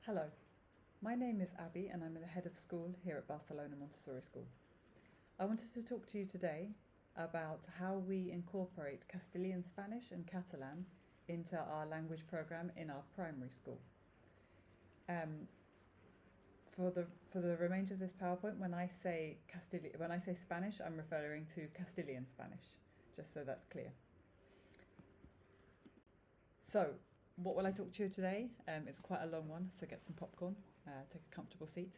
Hello, my name is Abby and I'm the head of school here at Barcelona Montessori School. I wanted to talk to you today about how we incorporate Castilian Spanish and Catalan into our language program in our primary school. For the remainder of this PowerPoint, when I say Spanish, I'm referring to Castilian Spanish, just so that's clear. So, what will I talk to you today? It's quite a long one, so get some popcorn, take a comfortable seat.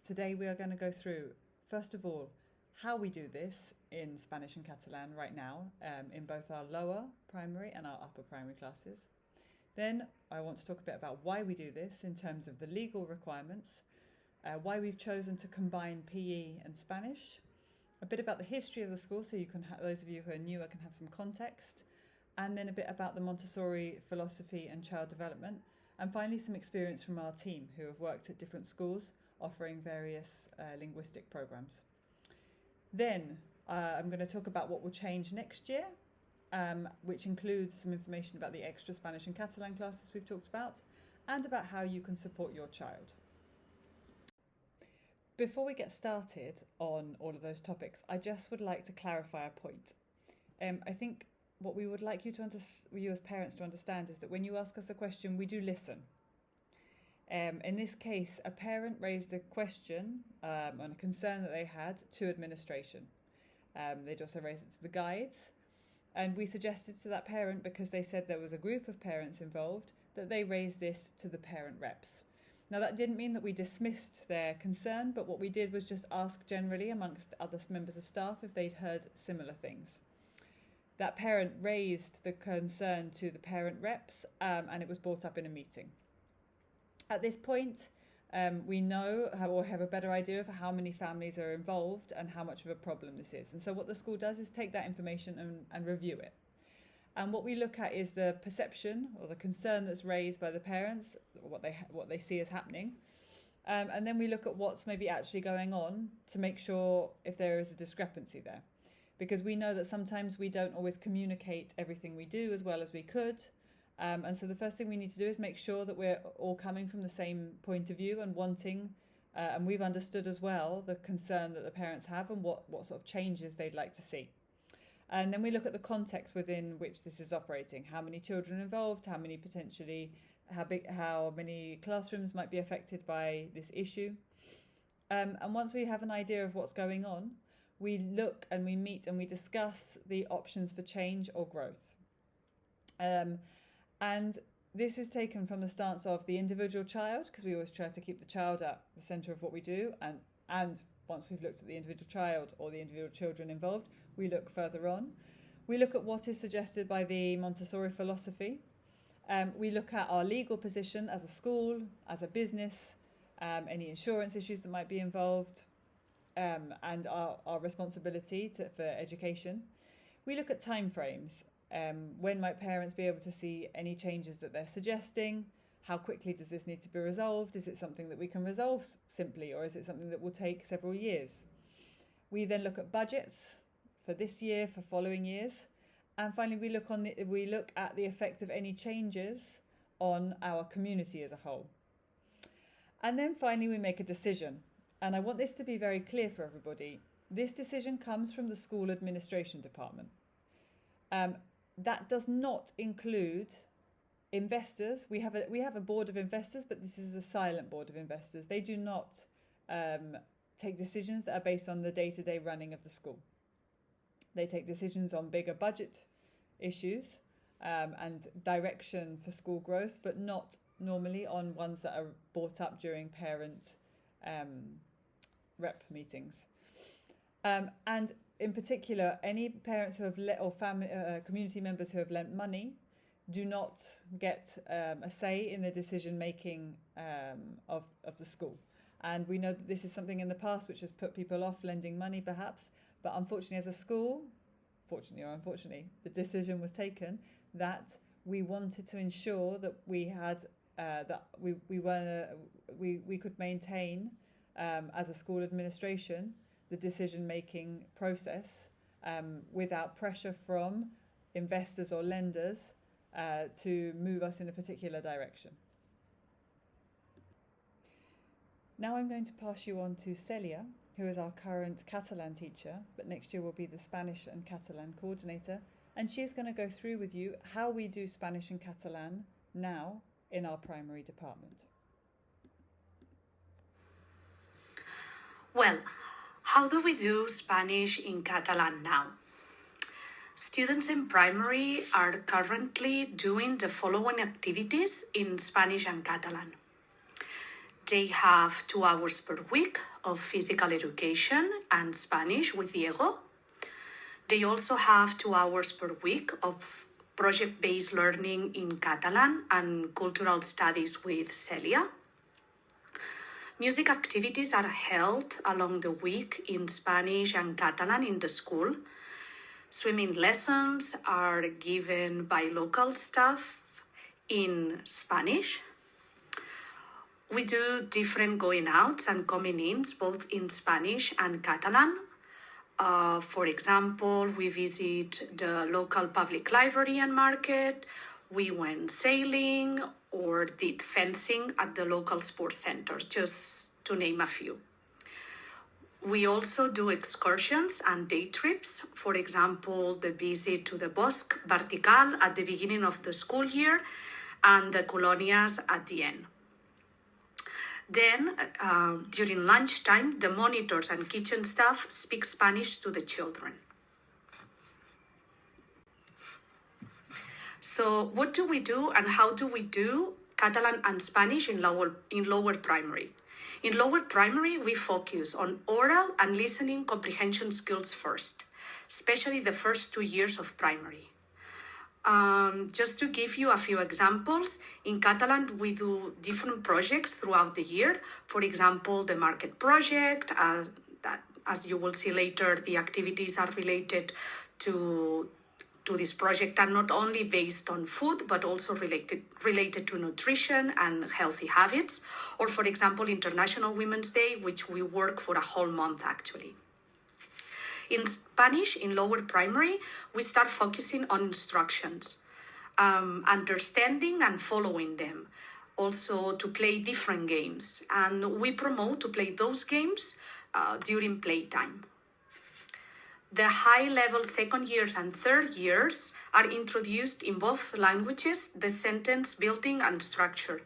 Today we are going to go through, first of all, how we do this in Spanish and Catalan right now, in both our lower primary and our upper primary classes. Then I want to talk a bit about why we do this in terms of the legal requirements, why we've chosen to combine PE and Spanish, a bit about the history of the school, so you can those of you who are newer can have some context, and then a bit about the Montessori philosophy and child development, and finally some experience from our team who have worked at different schools offering various linguistic programs. Then I'm going to talk about what will change next year, which includes some information about the extra Spanish and Catalan classes we've talked about, and about how you can support your child. Before we get started on all of those topics, I just would like to clarify a point. I think what we would like you as parents to understand is that when you ask us a question, we do listen. In this case, a parent raised a question and a concern that they had to administration. They'd also raised it to the guides, and we suggested to that parent, because they said there was a group of parents involved, that they raise this to the parent reps. Now, that didn't mean that we dismissed their concern, but what we did was just ask generally amongst other members of staff if they'd heard similar things. That parent raised the concern to the parent reps, and it was brought up in a meeting. At this point, we know or have a better idea of how many families are involved and how much of a problem this is. And so what the school does is take that information and review it. And what we look at is the perception or the concern that's raised by the parents, what they see as happening. And then we look at what's maybe actually going on to make sure if there is a discrepancy there. Because we know that sometimes we don't always communicate everything we do as well as we could. And so the first thing we need to do is make sure that we're all coming from the same point of view and wanting, and we've understood as well the concern that the parents have and what sort of changes they'd like to see. And then we look at the context within which this is operating. How many children involved, how many classrooms might be affected by this issue. And once we have an idea of what's going on, we look and we meet and we discuss the options for change or growth. And this is taken from the stance of the individual child, because we always try to keep the child at the centre of what we do. And once we've looked at the individual child or the individual children involved, we look further on. We look at what is suggested by the Montessori philosophy. We look at our legal position as a school, as a business, any insurance issues that might be involved, and our responsibility for education. We look at timeframes. When might parents be able to see any changes that they're suggesting? How quickly does this need to be resolved? Is it something that we can resolve simply, or is it something that will take several years? We then look at budgets for this year, for following years. And finally, we look at the effect of any changes on our community as a whole. And then finally, we make a decision. And I want this to be very clear for everybody. This decision comes from the school administration department. That does not include investors. We have a board of investors, but this is a silent board of investors. They do not take decisions that are based on the day-to-day running of the school. They take decisions on bigger budget issues and direction for school growth, but not normally on ones that are brought up during parent rep meetings. And in particular, any parents who have or family community members who have lent money do not get a say in the decision making of the school. And we know that this is something in the past which has put people off lending money, perhaps. But unfortunately, as a school, fortunately or unfortunately, the decision was taken that we wanted to ensure that we had we could maintain as a school administration the decision-making process without pressure from investors or lenders to move us in a particular direction. Now I'm going to pass you on to Celia, who is our current Catalan teacher, but next year will be the Spanish and Catalan coordinator, and she's going to go through with you how we do Spanish and Catalan now in our primary department. Well, how do we do Spanish in Catalan now? Students in primary are currently doing the following activities in Spanish and Catalan. They have 2 hours per week of physical education and Spanish with Diego. They also have 2 hours per week of project-based learning in Catalan and cultural studies with Celia. Music activities are held along the week in Spanish and Catalan in the school. Swimming lessons are given by local staff in Spanish. We do different going outs and coming ins, both in Spanish and Catalan. For example, we visit the local public library and market, we went sailing, or did fencing at the local sports center, just to name a few. We also do excursions and day trips, for example, the visit to the Bosque Vertical at the beginning of the school year and the colonias at the end. Then, during lunchtime, the monitors and kitchen staff speak Spanish to the children. So what do we do and how do we do Catalan and Spanish in lower primary? In lower primary, we focus on oral and listening comprehension skills first, especially the first 2 years of primary. Just to give you a few examples, in Catalan, we do different projects throughout the year. For example, the market project, as you will see later, the activities are related to this project are not only based on food, but also related to nutrition and healthy habits. Or for example, International Women's Day, which we work for a whole month actually. In Spanish, in lower primary, we start focusing on instructions, understanding and following them. Also to play different games. And we promote to play those games during playtime. The high-level second years and third years are introduced in both languages, the sentence building and structure.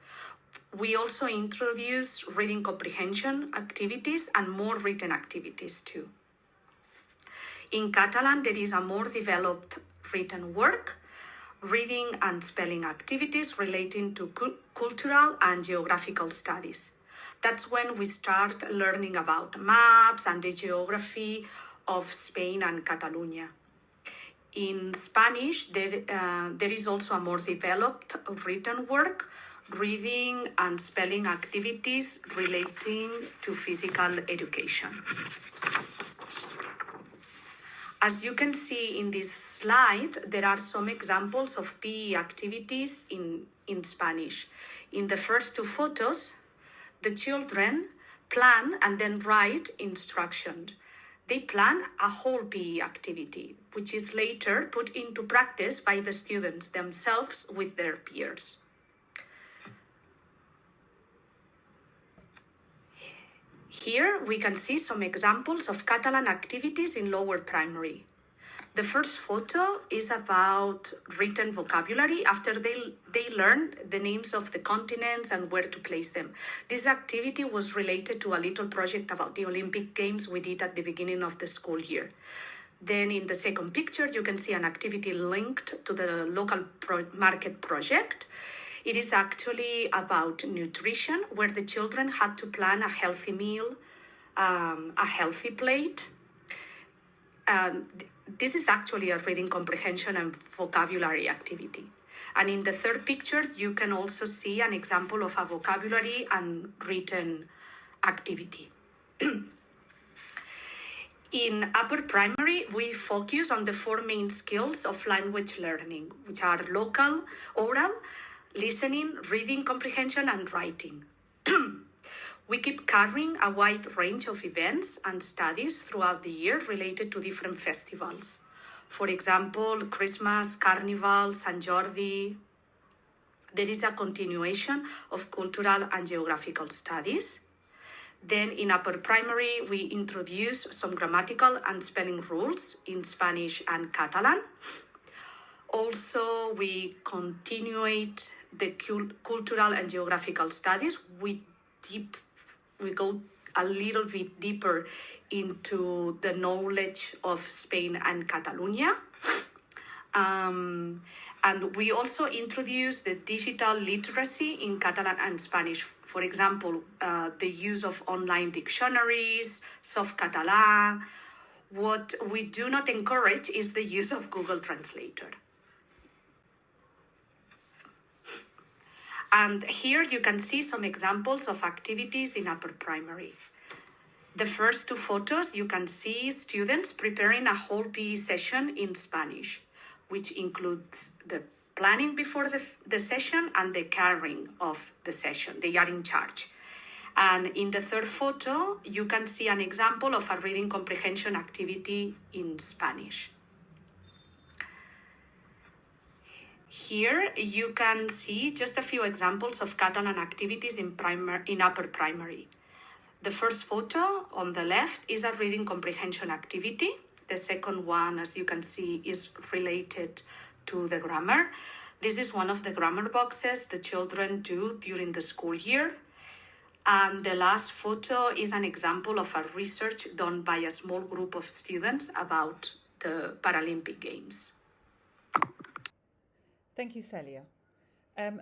We also introduce reading comprehension activities and more written activities too. In Catalan, there is a more developed written work, reading and spelling activities relating to cultural and geographical studies. That's when we start learning about maps and the geography of Spain and Catalonia. In Spanish, there is also a more developed written work, reading and spelling activities relating to physical education. As you can see in this slide, there are some examples of PE activities in Spanish. In the first 2 photos, the children plan and then write instructions. They plan a whole PE activity, which is later put into practice by the students themselves with their peers. Here we can see some examples of Catalan activities in lower primary. The first photo is about written vocabulary after they learned the names of the continents and where to place them. This activity was related to a little project about the Olympic Games we did at the beginning of the school year. Then in the second picture, you can see an activity linked to the local market project. It is actually about nutrition, where the children had to plan a healthy meal, a healthy plate. This is actually a reading comprehension and vocabulary activity. And in the third picture, you can also see an example of a vocabulary and written activity. In upper primary, we focus on the 4 main skills of language learning, which are local, oral, listening, reading comprehension, and writing. We keep carrying a wide range of events and studies throughout the year related to different festivals. For example, Christmas, Carnival, Sant Jordi. There is a continuation of cultural and geographical studies. Then in upper primary, we introduce some grammatical and spelling rules in Spanish and Catalan. Also, we continuate the cultural and geographical studies. We go a little bit deeper into the knowledge of Spain and Catalonia. And we also introduce the digital literacy in Catalan and Spanish. For example, the use of online dictionaries, soft Catalan. What we do not encourage is the use of Google Translator. And here you can see some examples of activities in upper primary. The first two photos, you can see students preparing a whole PE session in Spanish, which includes the planning before the session and the carrying of the session. They are in charge. And in the third photo, you can see an example of a reading comprehension activity in Spanish. Here you can see just a few examples of Catalan activities in upper primary. The first photo on the left is a reading comprehension activity. The second one, as you can see, is related to the grammar. This is one of the grammar boxes the children do during the school year. And the last photo is an example of a research done by a small group of students about the Paralympic Games. Thank you, Celia.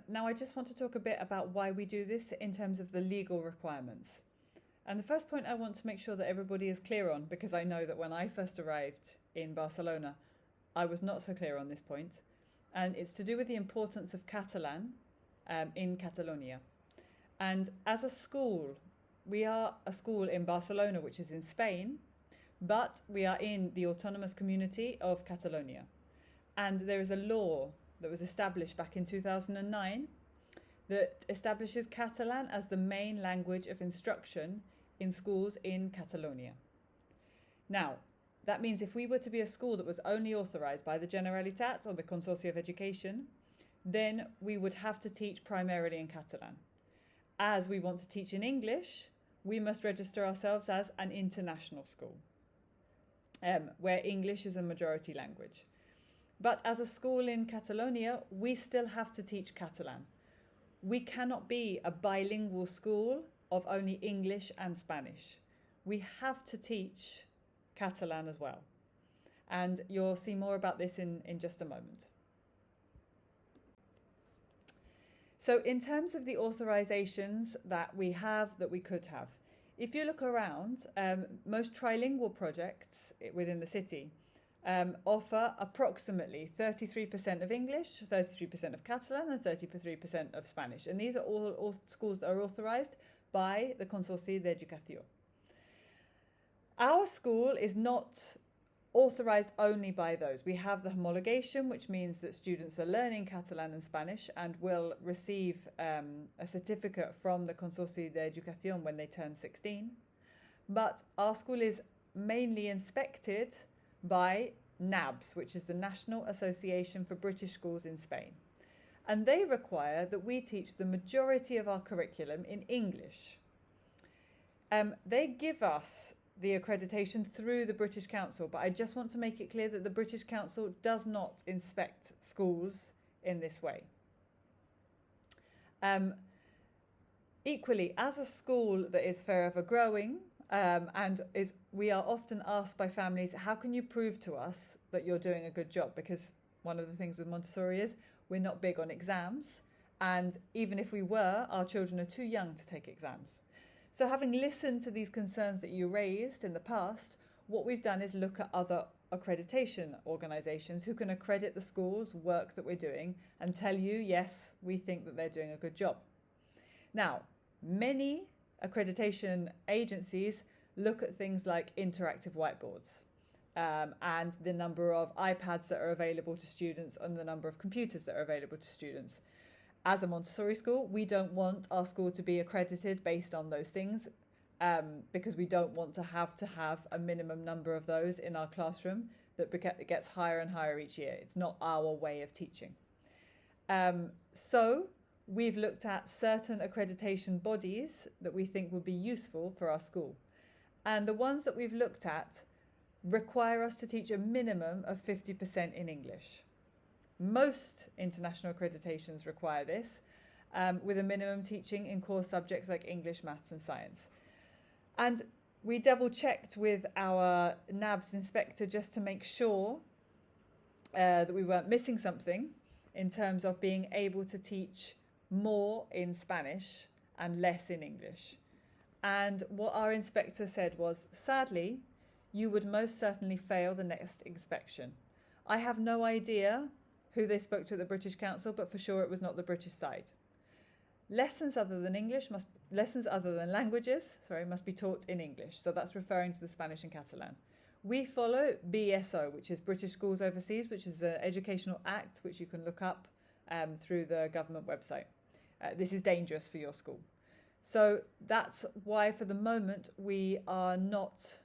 Now I just want to talk a bit about why we do this in terms of the legal requirements. And the first point I want to make sure that everybody is clear on, because I know that when I first arrived in Barcelona, I was not so clear on this point. And it's to do with the importance of Catalan in Catalonia. And as a school, we are a school in Barcelona, which is in Spain, but we are in the autonomous community of Catalonia. And there is a law that was established back in 2009 that establishes Catalan as the main language of instruction in schools in Catalonia. Now, that means if we were to be a school that was only authorised by the Generalitat or the Consortium of Education, then we would have to teach primarily in Catalan. As we want to teach in English, we must register ourselves as an international school, where English is a majority language. But as a school in Catalonia, we still have to teach Catalan. We cannot be a bilingual school of only English and Spanish. We have to teach Catalan as well. And you'll see more about this in just a moment. So in terms of the authorizations that we have, that we could have, if you look around, most trilingual projects within the city offer approximately 33% of English, 33% of Catalan and 33% of Spanish. And these are all schools that are authorized by the Consortium de Educación. Our school is not authorized only by those. We have the homologation, which means that students are learning Catalan and Spanish and will receive a certificate from the Consortium de Educación when they turn 16. But our school is mainly inspected by NABS, which is the National Association for British Schools in Spain. And they require that we teach the majority of our curriculum in English. They give us the accreditation through the British Council, but I just want to make it clear that the British Council does not inspect schools in this way. Equally, as a school that is forever growing, we are often asked by families, how can you prove to us that you're doing a good job? Because one of the things with Montessori is we're not big on exams, and even if we were, our children are too young to take exams. So having listened to these concerns that you raised in the past, what we've done is look at other accreditation organisations who can accredit the school's work that we're doing and tell you, yes, we think that they're doing a good job. Now, many accreditation agencies look at things like interactive whiteboards and the number of iPads that are available to students and the number of computers that are available to students. As a Montessori school, we don't want our school to be accredited based on those things because we don't want to have a minimum number of those in our classroom that gets higher and higher each year. It's not our way of teaching. So we've looked at certain accreditation bodies that we think would be useful for our school. And the ones that we've looked at require us to teach a minimum of 50% in English. Most international accreditations require this, with a minimum teaching in core subjects like English, maths and science. And we double checked with our NABS inspector just to make sure that we weren't missing something in terms of being able to teach more in Spanish and less in English. And what our inspector said was, sadly, you would most certainly fail the next inspection. I have no idea who they spoke to at the British Council, but for sure it was not the British side. Lessons other than languages must be taught in English. So that's referring to the Spanish and Catalan. We follow BSO, which is British Schools Overseas, which is an educational act which you can look up through the government website. This is dangerous for your school. So that's why for the moment we are not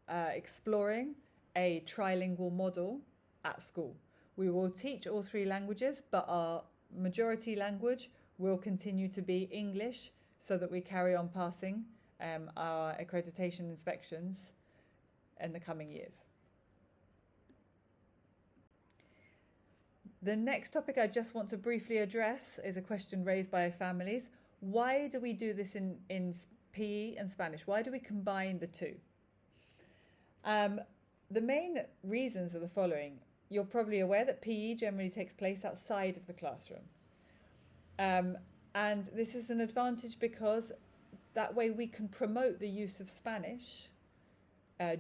exploring a trilingual model at school. We will teach all three languages, but our majority language will continue to be English so that we carry on passing our accreditation inspections in the coming years. The next topic I just want to briefly address is a question raised by families. Why do we do this in PE and Spanish? Why do we combine the two? The main reasons are the following. You're probably aware that PE generally takes place outside of the classroom. And this is an advantage because that way we can promote the use of Spanish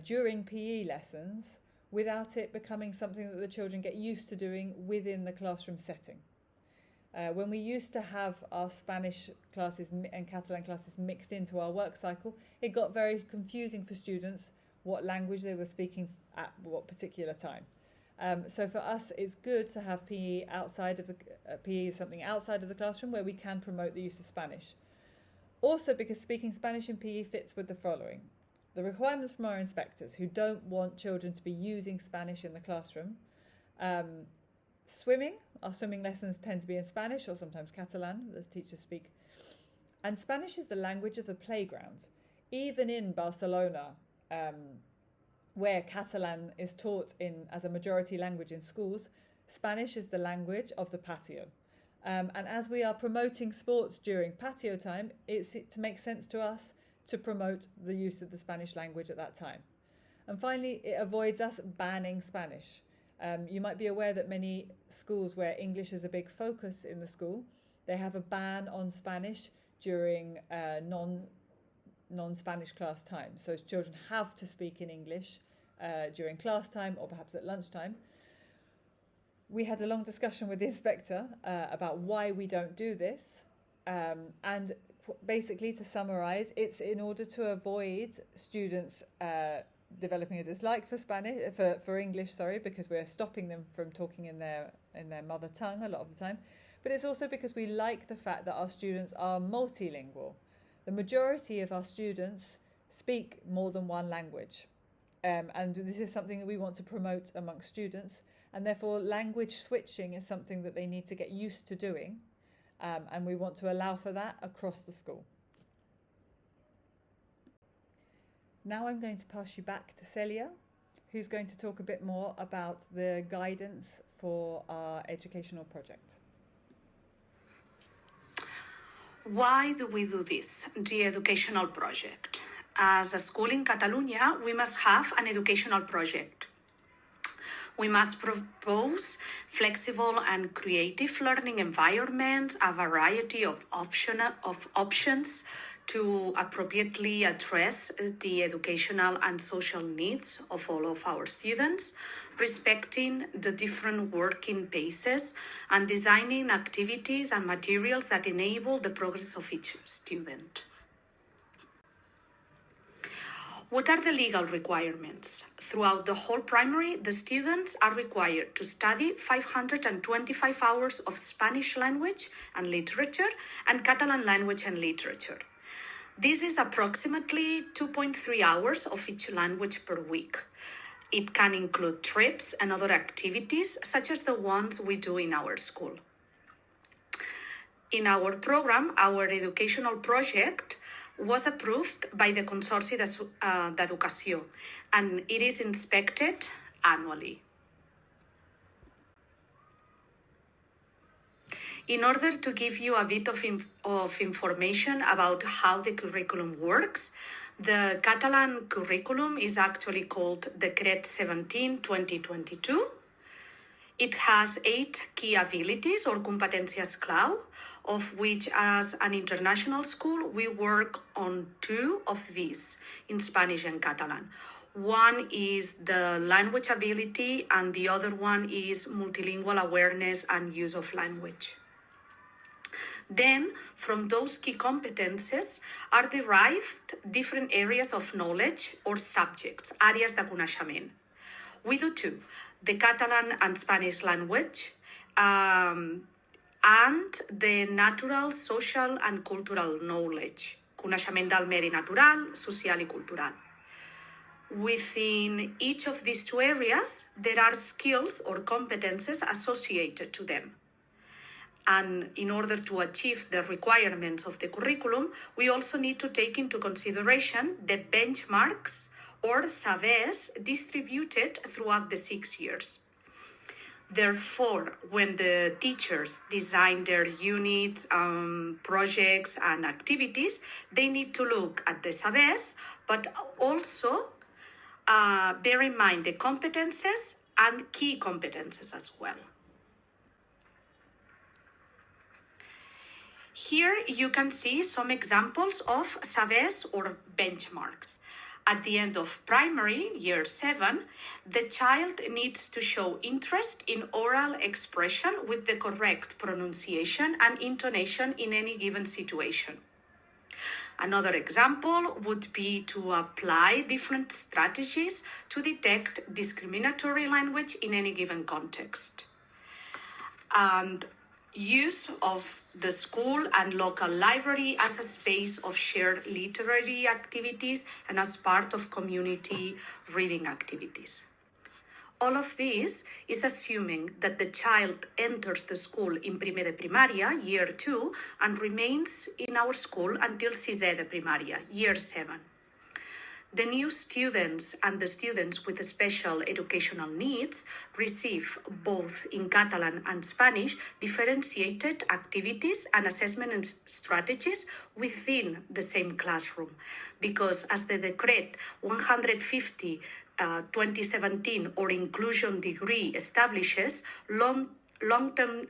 during PE lessons without it becoming something that the children get used to doing within the classroom setting. When we used to have our Spanish classes and Catalan classes mixed into our work cycle, it got very confusing for students what language they were speaking at what particular time. So for us, it's good to have PE outside of the PE is something outside of the classroom where we can promote the use of Spanish. Also, because speaking Spanish in PE fits with the following: the requirements from our inspectors who don't want children to be using Spanish in the classroom. Swimming, our swimming lessons tend to be in Spanish or sometimes Catalan, as teachers speak. And Spanish is the language of the playground. Even in Barcelona, where Catalan is taught as a majority language in schools, Spanish is the language of the patio. And as we are promoting sports during patio time, it makes sense to us to promote the use of the Spanish language at that time. And finally, it avoids us banning Spanish. You might be aware that many schools where English is a big focus in the school, they have a ban on Spanish during non-Spanish class time. So children have to speak in English during class time or perhaps at lunchtime. We had a long discussion with the inspector about why we don't do this. And basically, to summarize, it's in order to avoid students developing a dislike for English, because we're stopping them from talking in their mother tongue a lot of the time. But it's also because we like the fact that our students are multilingual. The majority of our students speak more than one language. And this is something that we want to promote amongst students. And therefore, language switching is something that they need to get used to doing. And we want to allow for that across the school. Now I'm going to pass you back to Celia, who's going to talk a bit more about the guidance for our educational project. Why do we do this, the educational project? As a school in Catalonia, we must have an educational project. We must propose flexible and creative learning environments, a variety of options to appropriately address the educational and social needs of all of our students, respecting the different working paces and designing activities and materials that enable the progress of each student. What are the legal requirements? Throughout the whole primary, the students are required to study 525 hours of Spanish language and literature and Catalan language and literature. This is approximately 2.3 hours of each language per week. It can include trips and other activities, such as the ones we do in our school. In our program, our educational project was approved by the Consorci d'Educació, and it is inspected annually. In order to give you a bit of information about how the curriculum works, the Catalan curriculum is actually called Decret 17/2022. It has 8 key abilities or competències clau, of which as an international school, we work on 2 of these in Spanish and Catalan. One is the language ability and the other one is multilingual awareness and use of language. Then, from those key competences are derived different areas of knowledge or subjects, àrees de coneixement. We do 2, the Catalan and Spanish language, and the natural, social and cultural knowledge, coneixement del medi natural, social i cultural. Within each of these 2 areas, there are skills or competences associated to them. And in order to achieve the requirements of the curriculum, we also need to take into consideration the benchmarks or sabers distributed throughout the 6 years. Therefore, when the teachers design their units, projects and activities, they need to look at the sabers, but also bear in mind the competences and key competences as well. Here you can see some examples of sabers or benchmarks. At the end of primary, year 7, the child needs to show interest in oral expression with the correct pronunciation and intonation in any given situation. Another example would be to apply different strategies to detect discriminatory language in any given context. And use of the school and local library as a space of shared literary activities and as part of community reading activities. All of this is assuming that the child enters the school in primer de primària, year 2, and remains in our school until sisè de primària, year 7. The new students and the students with special educational needs receive, both in Catalan and Spanish, differentiated activities and assessment strategies within the same classroom. Because as the Decret 150 2017 or inclusion degree establishes, long-term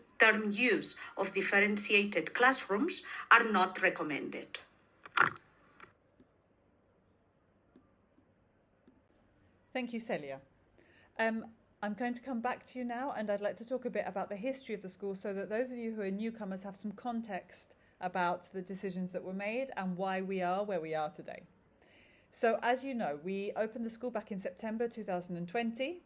use of differentiated classrooms are not recommended. Thank you, Celia. I'm going to come back to you now, and I'd like to talk a bit about the history of the school so that those of you who are newcomers have some context about the decisions that were made and why we are where we are today. So as you know, we opened the school back in September 2020,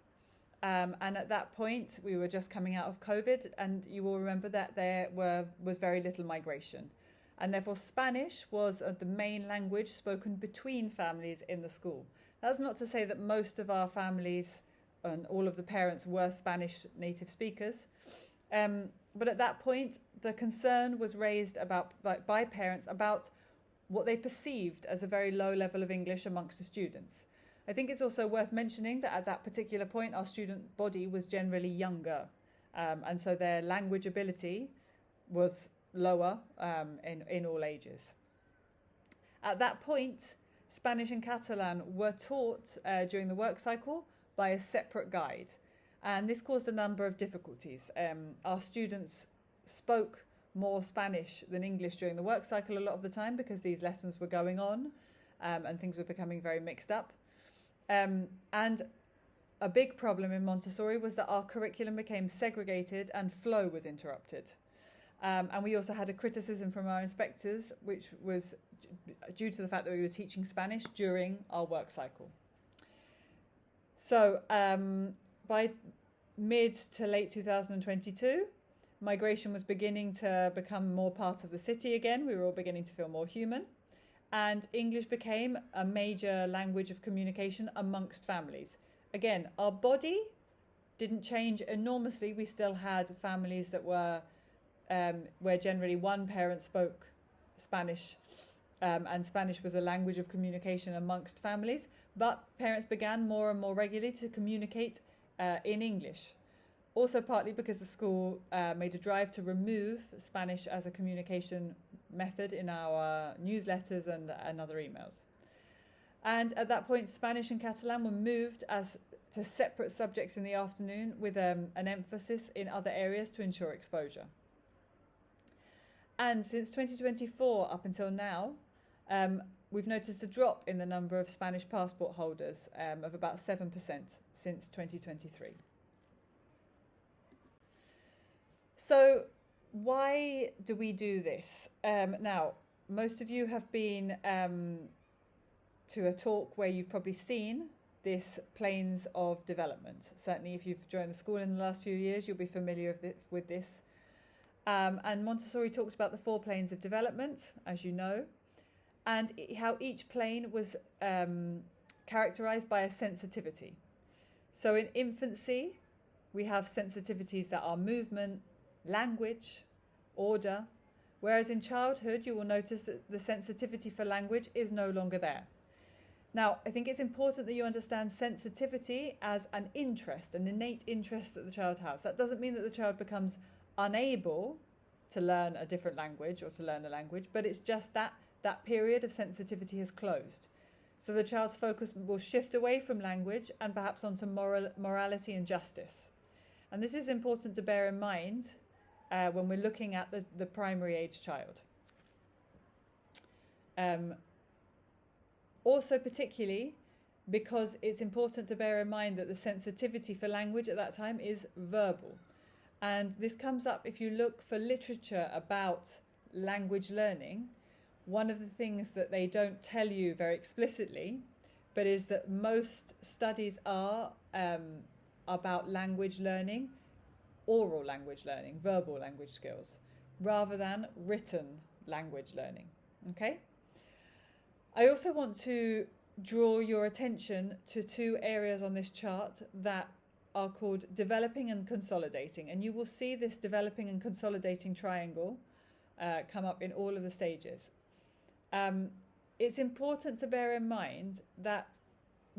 and at that point we were just coming out of COVID, and you will remember that there was very little migration. And therefore Spanish was the main language spoken between families in the school. That's not to say that most of our families and all of the parents were Spanish native speakers. But at that point, the concern was raised by parents about what they perceived as a very low level of English amongst the students. I think it's also worth mentioning that at that particular point, our student body was generally younger. And so their language ability was lower in all ages. At that point, Spanish and Catalan were taught during the work cycle by a separate guide. And this caused a number of difficulties. Our students spoke more Spanish than English during the work cycle a lot of the time because these lessons were going on and things were becoming very mixed up. And a big problem in Montessori was that our curriculum became segregated and flow was interrupted. And we also had a criticism from our inspectors, which was due to the fact that we were teaching Spanish during our work cycle. So by mid to late 2022, migration was beginning to become more part of the city again. We were all beginning to feel more human. And English became a major language of communication amongst families. Again, our body didn't change enormously. We still had families that were where generally one parent spoke Spanish, and Spanish was a language of communication amongst families, but parents began more and more regularly to communicate in English. Also partly because the school made a drive to remove Spanish as a communication method in our newsletters and other emails. And at that point, Spanish and Catalan were moved as to separate subjects in the afternoon with an emphasis in other areas to ensure exposure. And since 2024 up until now, we've noticed a drop in the number of Spanish passport holders of about 7% since 2023. So why do we do this? Now, most of you have been to a talk where you've probably seen this planes of development. Certainly if you've joined the school in the last few years, you'll be familiar with this. And Montessori talks about the 4 planes of development, as you know, and how each plane was characterized by a sensitivity. So in infancy, we have sensitivities that are movement, language, order, whereas in childhood, you will notice that the sensitivity for language is no longer there. Now, I think it's important that you understand sensitivity as an interest, an innate interest that the child has. That doesn't mean that the child becomes unable to learn a different language or to learn a language, but it's just that that period of sensitivity has closed. So the child's focus will shift away from language and perhaps onto morality and justice. And this is important to bear in mind when we're looking at the primary age child. Also particularly because it's important to bear in mind that the sensitivity for language at that time is verbal. And this comes up if you look for literature about language learning. One of the things that they don't tell you very explicitly, but is that most studies are about language learning, oral language learning, verbal language skills, rather than written language learning. Okay? I also want to draw your attention to 2 areas on this chart that are called developing and consolidating. And you will see this developing and consolidating triangle come up in all of the stages. It's important to bear in mind that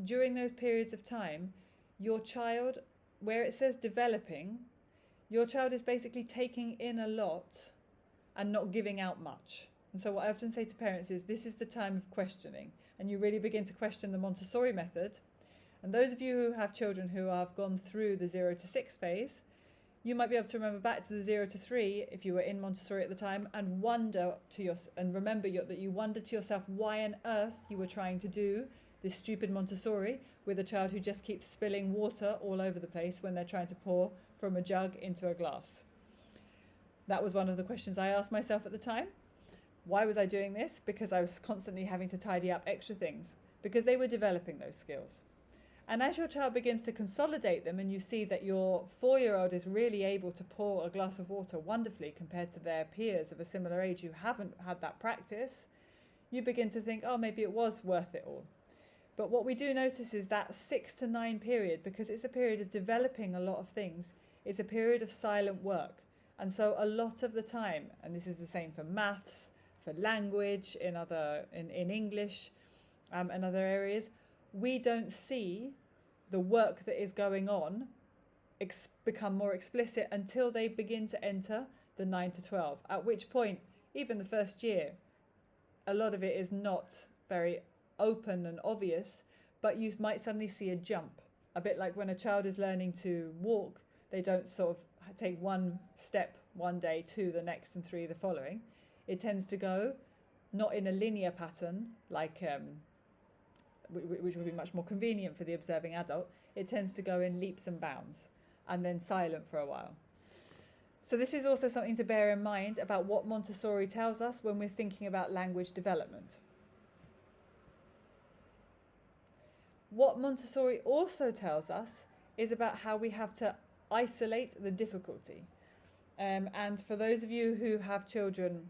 during those periods of time, your child, where it says developing, your child is basically taking in a lot and not giving out much. And so what I often say to parents is this is the time of questioning, and you really begin to question the Montessori method. And those of you who have children who have gone through the 0 to 6 phase, you might be able to remember back to the 0 to 3 if you were in Montessori at the time and remember that you wondered to yourself why on earth you were trying to do this stupid Montessori with a child who just keeps spilling water all over the place when they're trying to pour from a jug into a glass. That was one of the questions I asked myself at the time. Why was I doing this? Because I was constantly having to tidy up extra things, because they were developing those skills. And as your child begins to consolidate them and you see that your 4-year-old is really able to pour a glass of water wonderfully compared to their peers of a similar age who haven't had that practice, you begin to think, oh, maybe it was worth it all. But what we do notice is that 6 to 9 period, because it's a period of developing a lot of things, it's a period of silent work. And so a lot of the time, and this is the same for maths, for language, in English and other areas, we don't see the work that is going on become more explicit until they begin to enter the 9 to 12, at which point, even the first year, a lot of it is not very open and obvious, but you might suddenly see a jump. A bit like when a child is learning to walk, they don't sort of take one step one day, 2 the next, and 3 the following. It tends to go not in a linear pattern, like which would be much more convenient for the observing adult. It tends to go in leaps and bounds and then silent for a while. So this is also something to bear in mind about what Montessori tells us when we're thinking about language development. What Montessori also tells us is about how we have to isolate the difficulty. And for those of you who have children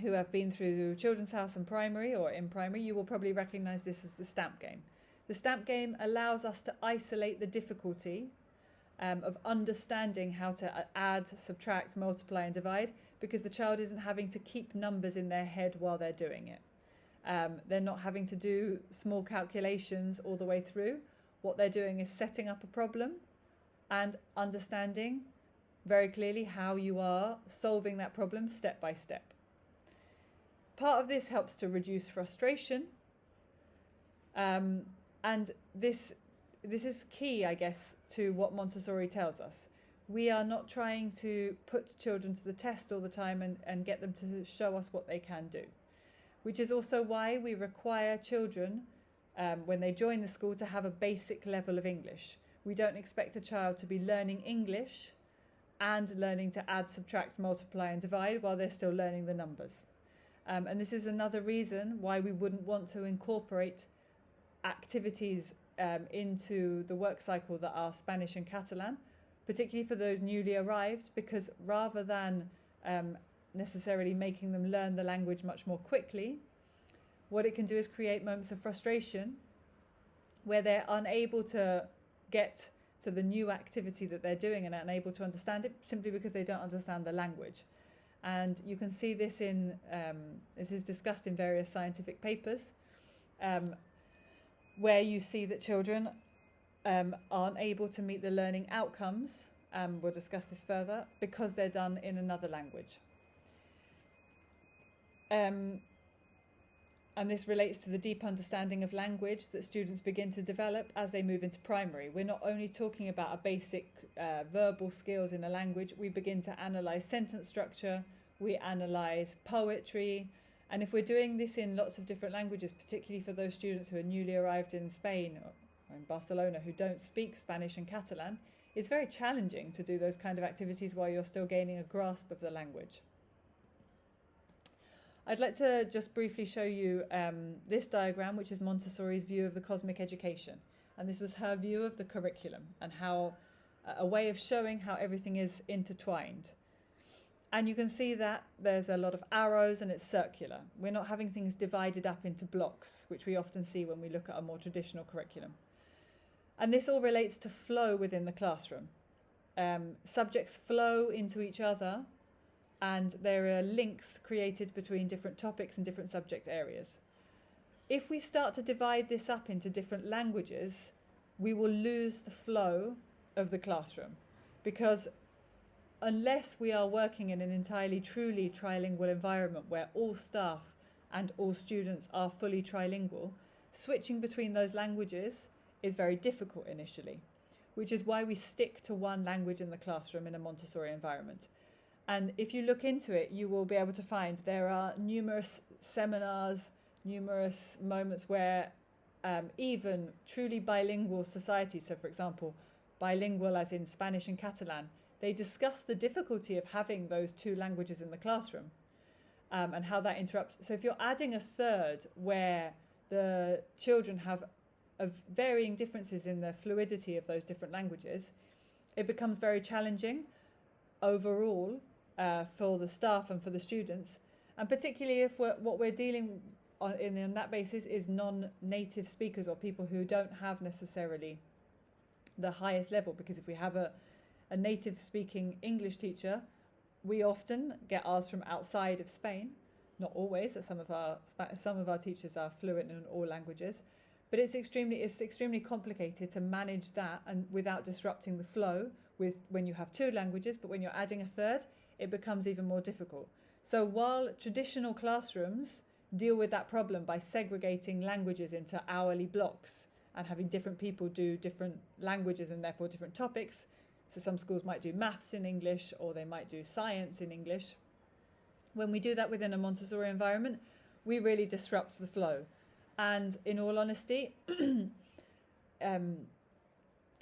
who have been through Children's House and primary or in primary, you will probably recognise this as the stamp game. The stamp game allows us to isolate the difficulty of understanding how to add, subtract, multiply and divide, because the child isn't having to keep numbers in their head while they're doing it. They're not having to do small calculations all the way through. What they're doing is setting up a problem and understanding very clearly how you are solving that problem step by step. Part of this helps to reduce frustration, and this is key, I guess, to what Montessori tells us. We are not trying to put children to the test all the time and get them to show us what they can do, which is also why we require children, when they join the school, to have a basic level of English. We don't expect a child to be learning English and learning to add, subtract, multiply and divide while they're still learning the numbers. And this is another reason why we wouldn't want to incorporate activities into the work cycle that are Spanish and Catalan, particularly for those newly arrived, because rather than necessarily making them learn the language much more quickly, what it can do is create moments of frustration where they're unable to get to the new activity that they're doing and unable to understand it simply because they don't understand the language. And you can see this this is discussed in various scientific papers, where you see that children aren't able to meet the learning outcomes, we'll discuss this further, because they're done in another language. And this relates to the deep understanding of language that students begin to develop as they move into primary. We're not only talking about a basic verbal skills in a language, we begin to analyse sentence structure, we analyse poetry, and if we're doing this in lots of different languages, particularly for those students who are newly arrived in Spain or in Barcelona who don't speak Spanish and Catalan, it's very challenging to do those kind of activities while you're still gaining a grasp of the language. I'd like to just briefly show you this diagram, which is Montessori's view of the cosmic education. And this was her view of the curriculum and how a way of showing how everything is intertwined. And you can see that there's a lot of arrows and it's circular. We're not having things divided up into blocks, which we often see when we look at a more traditional curriculum. And this all relates to flow within the classroom. Subjects flow into each other, and there are links created between different topics and different subject areas. If we start to divide this up into different languages, we will lose the flow of the classroom, because unless we are working in an entirely truly trilingual environment where all staff and all students are fully trilingual, switching between those languages is very difficult initially, which is why we stick to one language in the classroom in a Montessori environment. And if you look into it, you will be able to find there are numerous seminars, numerous moments where even truly bilingual societies, so for example, bilingual as in Spanish and Catalan, they discuss the difficulty of having those two languages in the classroom and how that interrupts. So if you're adding a third where the children have varying differences in the fluidity of those different languages, it becomes very challenging overall for the staff and for the students, and particularly if what we're dealing in that basis is non-native speakers or people who don't have necessarily the highest level. Because if we have a native speaking English teacher, we often get asked from outside of Spain, not always, some of our teachers are fluent in all languages, but it's extremely complicated to manage that and without disrupting the flow when you have two languages. But when you're adding a third, it becomes even more difficult. So while traditional classrooms deal with that problem by segregating languages into hourly blocks and having different people do different languages and therefore different topics, so some schools might do maths in English or they might do science in English, when we do that within a Montessori environment, we really disrupt the flow. And in all honesty, if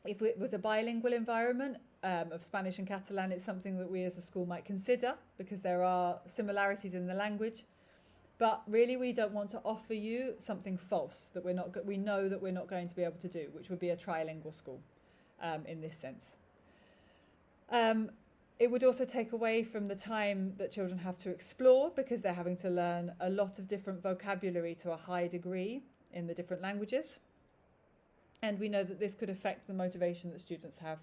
it was a bilingual environment of Spanish and Catalan, it's something that we as a school might consider because there are similarities in the language. But really, we don't want to offer you something false that we know that we're not going to be able to do, which would be a trilingual school in this sense. It would also take away from the time that children have to explore, because they're having to learn a lot of different vocabulary to a high degree in the different languages. And we know that this could affect the motivation that students have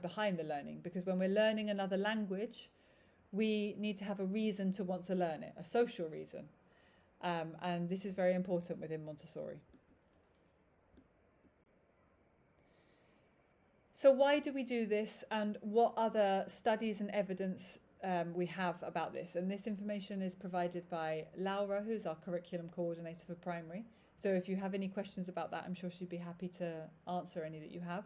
behind the learning, because when we're learning another language, we need to have a reason to want to learn it, a social reason. And this is very important within Montessori. So why do we do this, and what other studies and evidence we have about this? And this information is provided by Laura, who's our curriculum coordinator for primary. So if you have any questions about that, I'm sure she'd be happy to answer any that you have.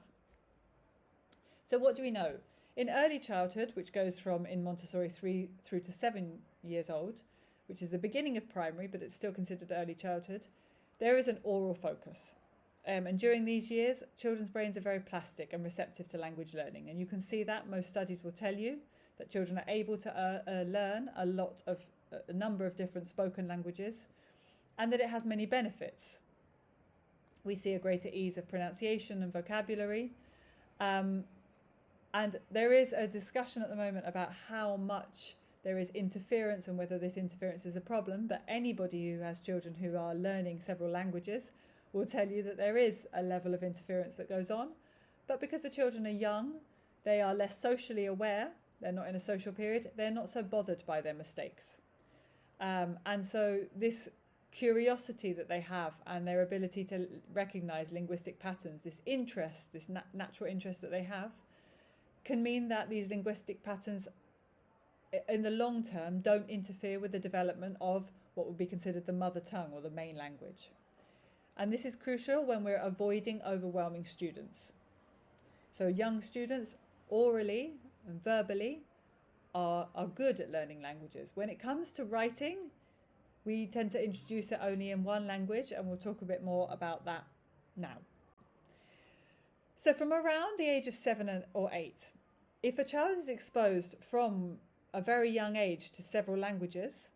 So what do we know? In early childhood, which goes from in Montessori 3 through to 7 years old, which is the beginning of primary, but it's still considered early childhood, there is an oral focus. And during these years, children's brains are very plastic and receptive to language learning. And you can see that most studies will tell you that children are able to learn a number of different spoken languages, and that it has many benefits. We see a greater ease of pronunciation and vocabulary. And there is a discussion at the moment about how much there is interference and whether this interference is a problem. But anybody who has children who are learning several languages will tell you that there is a level of interference that goes on. But because the children are young, they are less socially aware, they're not in a social period, they're not so bothered by their mistakes. And so this curiosity that they have and their ability to recognize linguistic patterns, this interest, this natural interest that they have, can mean that these linguistic patterns in the long term don't interfere with the development of what would be considered the mother tongue or the main language. And this is crucial when we're avoiding overwhelming students. So young students orally and verbally are good at learning languages. When it comes to writing, we tend to introduce it only in one language, and we'll talk a bit more about that now. So from around the age of 7 or 8, if a child is exposed from a very young age to several languages,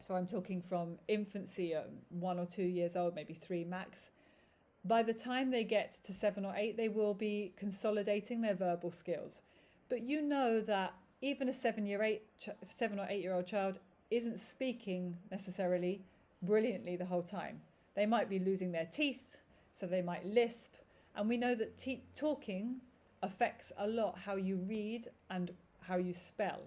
so I'm talking from infancy, 1 or 2 years old, maybe 3 max, by the time they get to 7 or 8, they will be consolidating their verbal skills. But you know that even a 7 or 8-year-old child isn't speaking necessarily brilliantly the whole time. They might be losing their teeth, so they might lisp. And we know that talking affects a lot how you read and how you spell.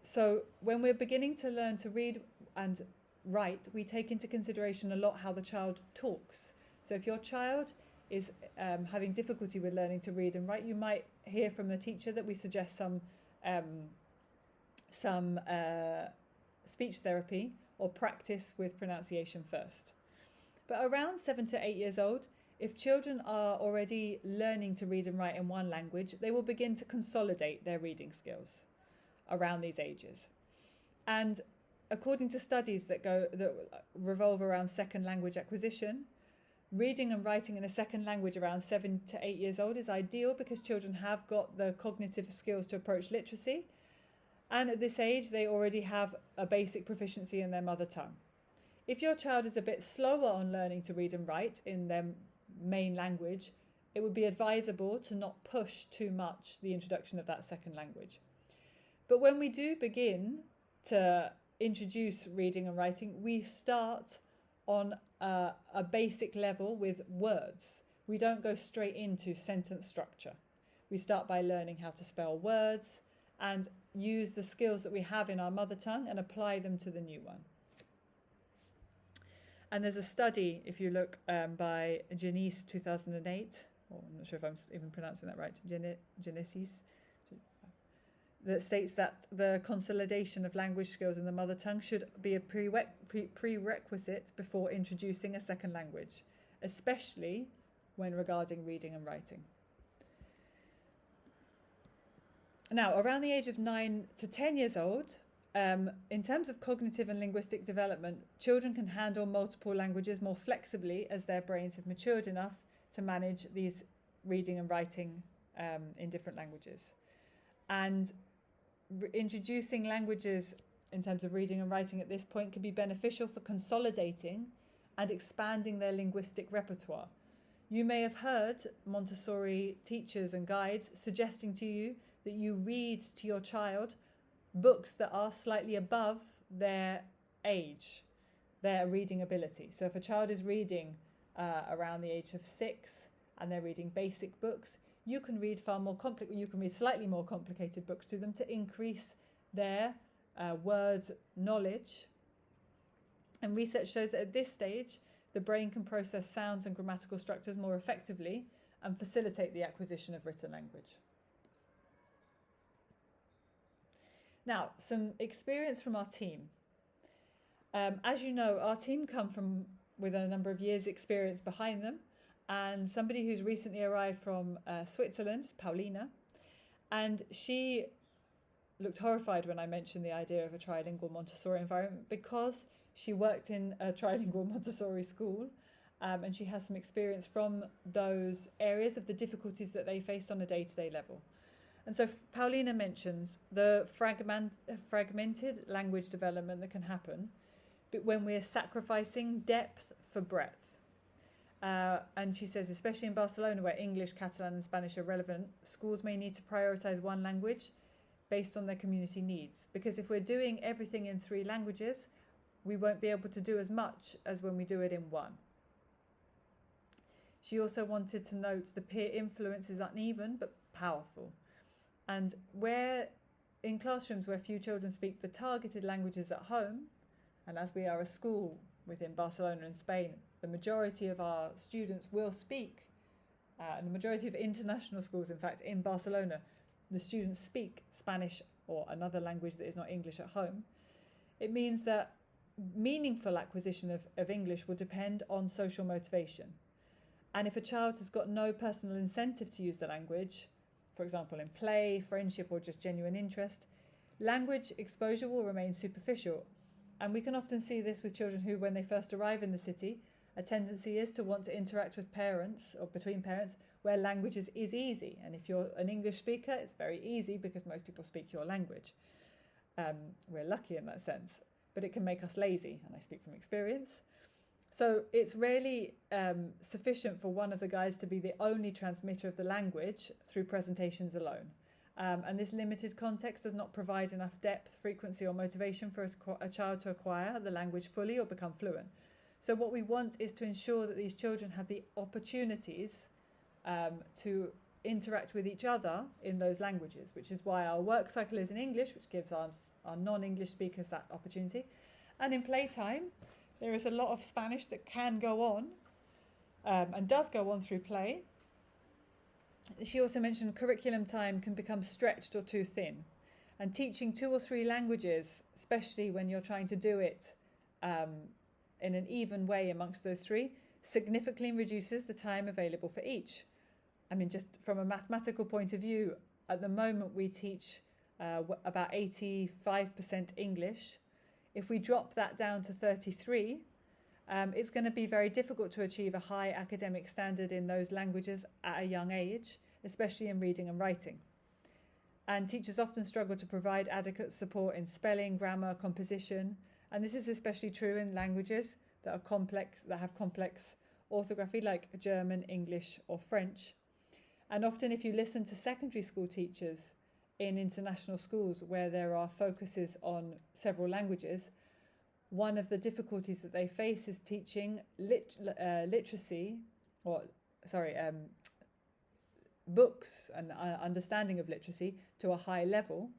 So when we're beginning to learn to read and write, we take into consideration a lot how the child talks. So if your child is having difficulty with learning to read and write, you might hear from the teacher that we suggest some speech therapy or practice with pronunciation first. But around 7 to 8 years old, if children are already learning to read and write in one language, they will begin to consolidate their reading skills around these ages. And according to studies that revolve around second language acquisition, reading and writing in a second language around 7 to 8 years old is ideal because children have got the cognitive skills to approach literacy. And at this age, they already have a basic proficiency in their mother tongue. If your child is a bit slower on learning to read and write in their main language, it would be advisable to not push too much the introduction of that second language. But when we do begin to introduce reading and writing, we start on a basic level with words. We don't go straight into sentence structure. We start by learning how to spell words and use the skills that we have in our mother tongue and apply them to the new one. And there's a study, if you look by Janice 2008, or I'm not sure if I'm even pronouncing that right, Genesis, that states that the consolidation of language skills in the mother tongue should be a prerequisite before introducing a second language, especially when regarding reading and writing. Now, around the age of 9 to 10 years old, in terms of cognitive and linguistic development, children can handle multiple languages more flexibly as their brains have matured enough to manage these reading and writing in different languages. And introducing languages in terms of reading and writing at this point can be beneficial for consolidating and expanding their linguistic repertoire. You may have heard Montessori teachers and guides suggesting to you that you read to your child books that are slightly above their age, their reading ability. So if a child is reading around the age of 6 and they're reading basic books, you can read slightly more complicated books to them to increase their word knowledge. And research shows that at this stage, the brain can process sounds and grammatical structures more effectively and facilitate the acquisition of written language. Now, some experience from our team. As you know, our team come with a number of years' experience behind them, and somebody who's recently arrived from Switzerland, Paulina, and she looked horrified when I mentioned the idea of a trilingual Montessori environment because she worked in a trilingual Montessori school, and she has some experience from those areas of the difficulties that they faced on a day-to-day level. And so Paulina mentions the fragmented language development that can happen but when we're sacrificing depth for breadth. And she says, especially in Barcelona, where English, Catalan and Spanish are relevant, schools may need to prioritise one language based on their community needs. Because if we're doing everything in 3 languages, we won't be able to do as much as when we do it in 1. She also wanted to note the peer influence is uneven but powerful. And where in classrooms where few children speak the targeted languages at home, and as we are a school within Barcelona and Spain, the majority of our students will speak, and the majority of international schools, in fact, in Barcelona, the students speak Spanish or another language that is not English at home. It means that meaningful acquisition of English will depend on social motivation. And if a child has got no personal incentive to use the language, for example, in play, friendship, or just genuine interest, language exposure will remain superficial. And we can often see this with children who, when they first arrive in the city, a tendency is to want to interact with parents or between parents where language is easy. And if you're an English speaker, it's very easy because most people speak your language. We're lucky in that sense, but it can make us lazy, and I speak from experience. So it's rarely sufficient for one of the guides to be the only transmitter of the language through presentations alone. And this limited context does not provide enough depth, frequency or motivation for a child to acquire the language fully or become fluent. So what we want is to ensure that these children have the opportunities to interact with each other in those languages, which is why our work cycle is in English, which gives our non-English speakers that opportunity. And in playtime, there is a lot of Spanish that can go on and does go on through play. She also mentioned curriculum time can become stretched or too thin. And teaching 2 or 3 languages, especially when you're trying to do it in an even way amongst those 3, significantly reduces the time available for each. I mean, just from a mathematical point of view, at the moment we teach about 85% English. If we drop that down to 33, it's going to be very difficult to achieve a high academic standard in those languages at a young age, especially in reading and writing. And teachers often struggle to provide adequate support in spelling, grammar, composition, and this is especially true in languages that are complex, that have complex orthography like German, English or French. And often if you listen to secondary school teachers in international schools where there are focuses on several languages, one of the difficulties that they face is teaching books and understanding of literacy to a high level,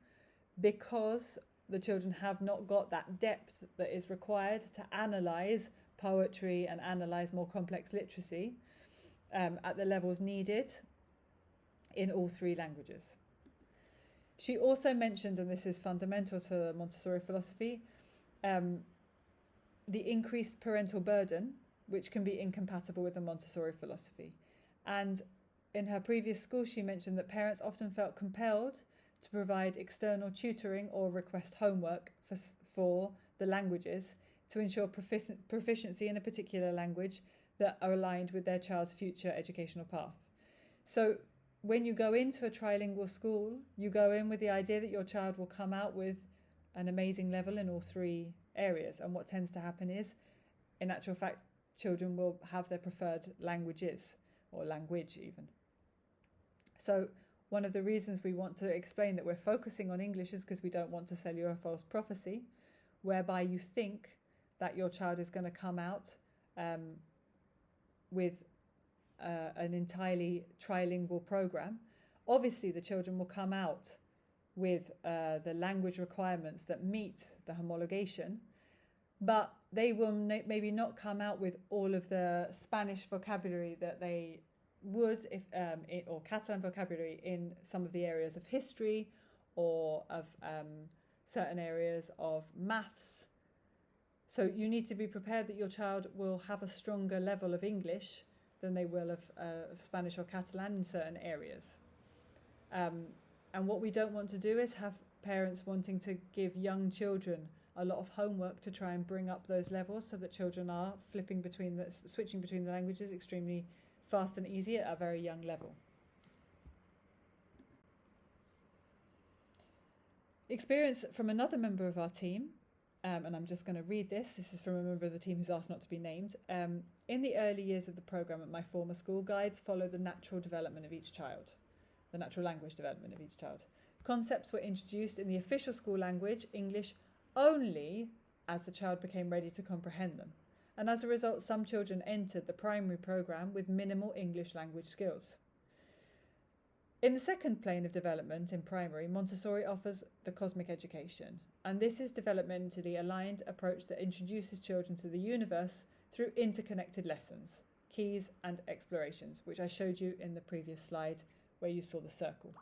because the children have not got that depth that is required to analyse poetry and analyse more complex literacy at the levels needed in all 3 languages. She also mentioned, and this is fundamental to Montessori philosophy, the increased parental burden, which can be incompatible with the Montessori philosophy. And in her previous school, she mentioned that parents often felt compelled to provide external tutoring or request homework for the languages to ensure proficiency in a particular language that are aligned with their child's future educational path. So when you go into a trilingual school, you go in with the idea that your child will come out with an amazing level in all 3 areas. And what tends to happen is, in actual fact, children will have their preferred languages, or language even. So one of the reasons we want to explain that we're focusing on English is because we don't want to sell you a false prophecy, whereby you think that your child is going to come out with an entirely trilingual program, obviously the children will come out with the language requirements that meet the homologation, but they will maybe not come out with all of the Spanish vocabulary that they would if or Catalan vocabulary in some of the areas of history or of certain areas of maths. So you need to be prepared that your child will have a stronger level of English than they will of Spanish or Catalan in certain areas. And what we don't want to do is have parents wanting to give young children a lot of homework to try and bring up those levels so that children are switching between the languages extremely fast and easy at a very young level. Experience from another member of our team, and I'm just going to read this. This is from a member of the team who's asked not to be named. In the early years of the programme at my former school, guides follow the natural development of each child, the natural language development of each child. Concepts were introduced in the official school language, English, only as the child became ready to comprehend them. And as a result, some children entered the primary programme with minimal English language skills. In the second plane of development in primary, Montessori offers the cosmic education, and this is developmentally aligned approach that introduces children to the universe through interconnected lessons, keys and explorations, which I showed you in the previous slide where you saw the circle.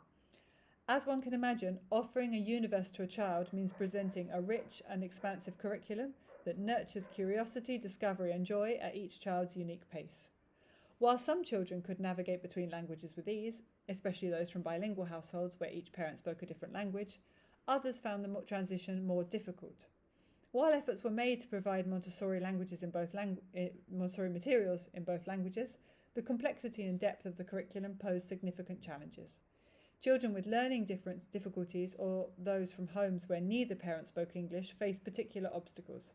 As one can imagine, offering a universe to a child means presenting a rich and expansive curriculum that nurtures curiosity, discovery and joy at each child's unique pace. While some children could navigate between languages with ease, especially those from bilingual households where each parent spoke a different language, others found the transition more difficult. While efforts were made to provide Montessori Montessori materials in both languages, the complexity and depth of the curriculum posed significant challenges. Children with learning difficulties or those from homes where neither parent spoke English faced particular obstacles.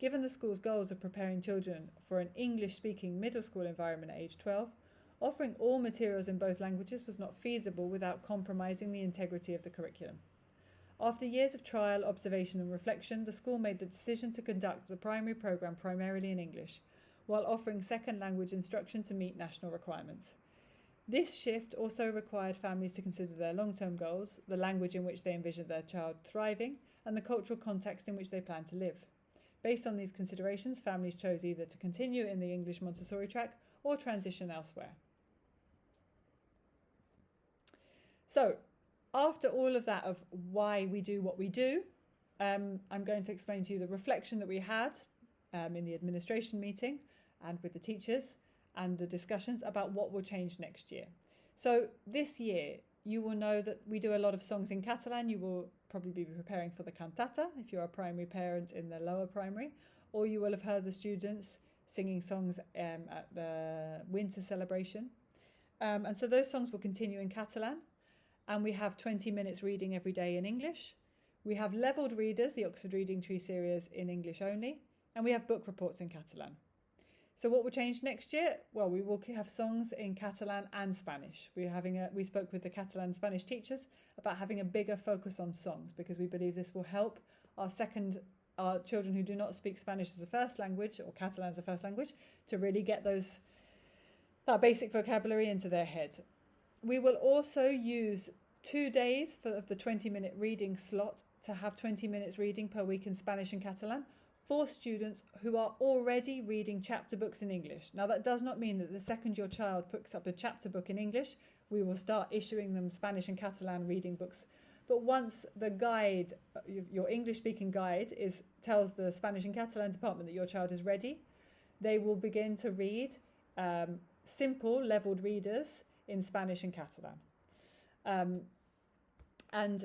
Given the school's goals of preparing children for an English-speaking middle school environment at age 12, offering all materials in both languages was not feasible without compromising the integrity of the curriculum. After years of trial, observation and reflection, the school made the decision to conduct the primary programme primarily in English, while offering second language instruction to meet national requirements. This shift also required families to consider their long-term goals, the language in which they envisioned their child thriving, and the cultural context in which they plan to live. Based on these considerations, families chose either to continue in the English Montessori track or transition elsewhere. So, after all of that of why we do what we do, I'm going to explain to you the reflection that we had in the administration meeting and with the teachers and the discussions about what will change next year. So this year, you will know that we do a lot of songs in Catalan. You will probably be preparing for the cantata if you're a primary parent in the lower primary, or you will have heard the students singing songs at the winter celebration. And so those songs will continue in Catalan. And we have 20 minutes reading every day in English. We have levelled readers, the Oxford Reading Tree series in English only. And we have book reports in Catalan. So what will change next year? Well, we will have songs in Catalan and Spanish. We spoke with the Catalan Spanish teachers about having a bigger focus on songs because we believe this will help our children who do not speak Spanish as a first language or Catalan as a first language to really get that basic vocabulary into their head. We will also use 2 days of the 20-minute reading slot to have 20 minutes reading per week in Spanish and Catalan for students who are already reading chapter books in English. Now, that does not mean that the second your child picks up a chapter book in English, we will start issuing them Spanish and Catalan reading books. But once the guide, your English-speaking guide, tells the Spanish and Catalan department that your child is ready, they will begin to read simple levelled readers in Spanish and Catalan. And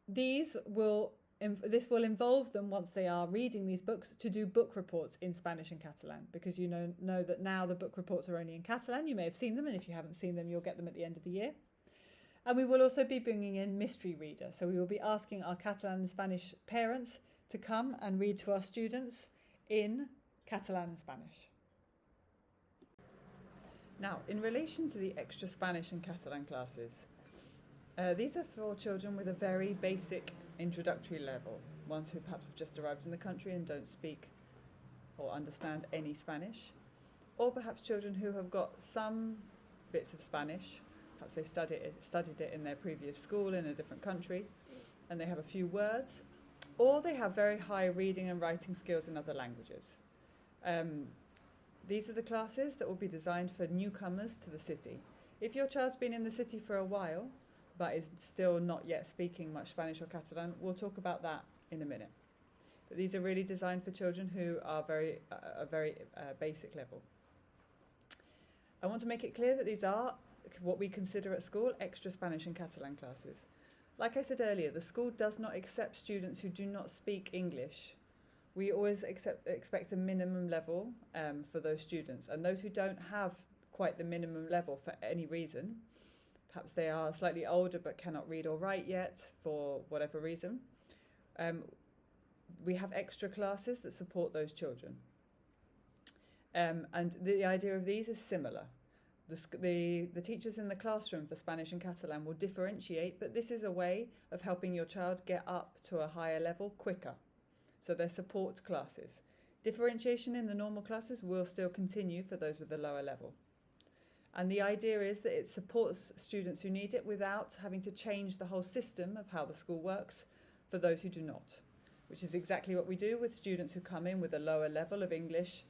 this will involve them, once they are reading these books, to do book reports in Spanish and Catalan, because you know that now the book reports are only in Catalan. You may have seen them, and if you haven't seen them, you'll get them at the end of the year. And we will also be bringing in mystery reader. So we will be asking our Catalan and Spanish parents to come and read to our students in Catalan and Spanish. Now, in relation to the extra Spanish and Catalan classes, these are for children with a very basic introductory level, ones who perhaps have just arrived in the country and don't speak or understand any Spanish, or perhaps children who have got some bits of Spanish. Perhaps they studied it in their previous school in a different country, and they have a few words, or they have very high reading and writing skills in other languages. These are the classes that will be designed for newcomers to the city. If your child's been in the city for a while, but is still not yet speaking much Spanish or Catalan, we'll talk about that in a minute. But these are really designed for children who are very basic level. I want to make it clear that these are what we consider at school extra Spanish and Catalan classes. Like I said earlier, the school does not accept students who do not speak English. We always expect a minimum level for those students, and those who don't have quite the minimum level for any reason, perhaps they are slightly older but cannot read or write yet for whatever reason, we have extra classes that support those children. And the idea of these is similar. The teachers in the classroom for Spanish and Catalan will differentiate, but this is a way of helping your child get up to a higher level quicker. So they're support classes. Differentiation in the normal classes will still continue for those with the lower level. And the idea is that it supports students who need it without having to change the whole system of how the school works for those who do not, which is exactly what we do with students who come in with a lower level of English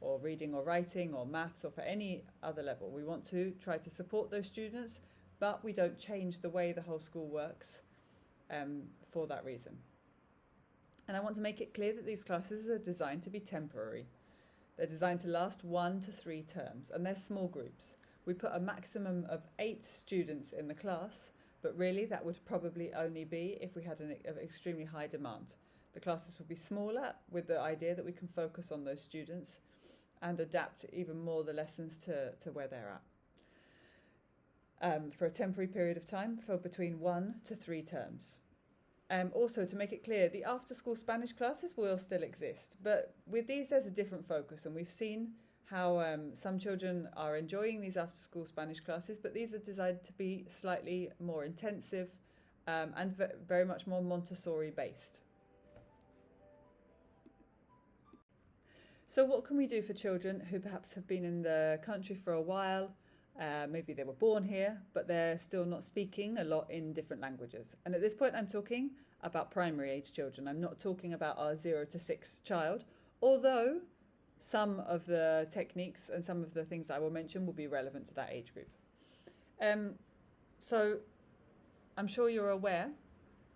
or reading or writing or maths or for any other level. We want to try to support those students, but we don't change the way the whole school works for that reason. And I want to make it clear that these classes are designed to be temporary. They're designed to last 1 to 3 terms, and they're small groups. We put a maximum of 8 students in the class, but really that would probably only be if we had an extremely high demand. The classes would be smaller with the idea that we can focus on those students and adapt even more the lessons to where they're at for a temporary period of time for between 1 to 3 terms. Also, to make it clear, the after-school Spanish classes will still exist, but with these there's a different focus, and we've seen how some children are enjoying these after-school Spanish classes, but these are designed to be slightly more intensive and very much more Montessori based. So what can we do for children who perhaps have been in the country for a while? Maybe they were born here, but they're still not speaking a lot in different languages. And at this point, I'm talking about primary age children. I'm not talking about our 0 to 6 child, although some of the techniques and some of the things I will mention will be relevant to that age group. So I'm sure you're aware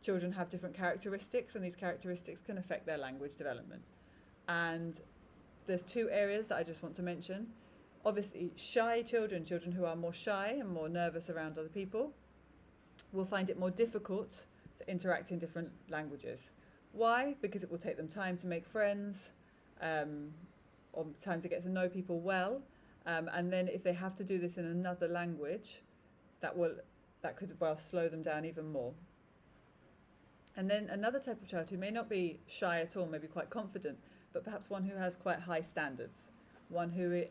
children have different characteristics, and these characteristics can affect their language development. And there's 2 areas that I just want to mention. Obviously, shy children who are more shy and more nervous around other people, will find it more difficult to interact in different languages. Why? Because it will take them time to make friends, or time to get to know people well. And then if they have to do this in another language, that could slow them down even more. And then another type of child who may not be shy at all, maybe quite confident, but perhaps one who has quite high standards. One who